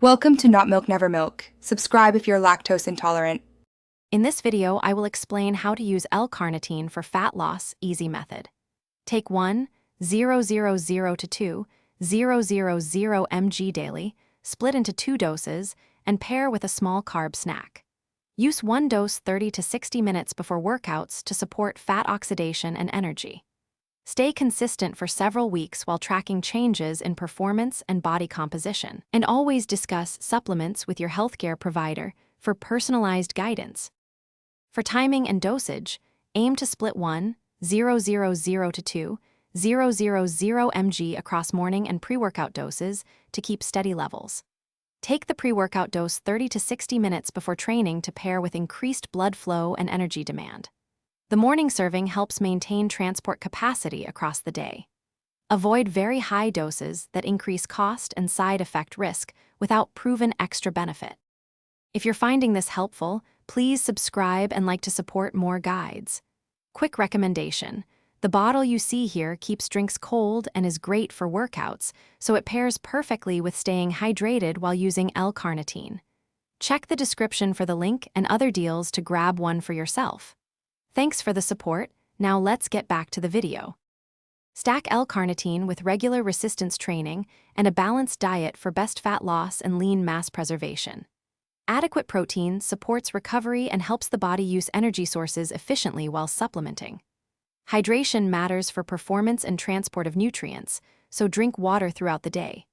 Welcome to Not Milk Never Milk. Subscribe if you're lactose intolerant. In this video, I will explain how to use L-Carnitine for fat loss easy method. Take 1, 000 to 2, 000 mg daily, split into 2 doses, and pair with a small carb snack. Use 1 dose 30 to 60 minutes before workouts to support fat oxidation and energy. Stay consistent for several weeks while tracking changes in performance and body composition, and always discuss supplements with your healthcare provider for personalized guidance. For timing and dosage, aim to split 1, 000 to 2, 000 mg across morning and pre-workout doses to keep steady levels. Take the pre-workout dose 30 to 60 minutes before training to pair with increased blood flow and energy demand. The morning serving helps maintain transport capacity across the day. Avoid very high doses that increase cost and side effect risk without proven extra benefit. If you're finding this helpful, please subscribe and like to support more guides. Quick recommendation: the bottle you see here keeps drinks cold and is great for workouts, so it pairs perfectly with staying hydrated while using L-Carnitine. Check the description for the link and other deals to grab one for yourself. Thanks for the support. Now let's get back to the video. Stack L-Carnitine with regular resistance training and a balanced diet for best fat loss and lean mass preservation. Adequate protein supports recovery and helps the body use energy sources efficiently while supplementing. Hydration matters for performance and transport of nutrients, so drink water throughout the day.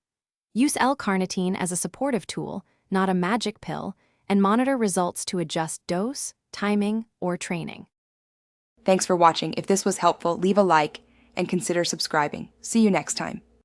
Use L-Carnitine as a supportive tool, not a magic pill, and monitor results to adjust dose, timing, or training. Thanks for watching. If this was helpful, leave a like and consider subscribing. See you next time.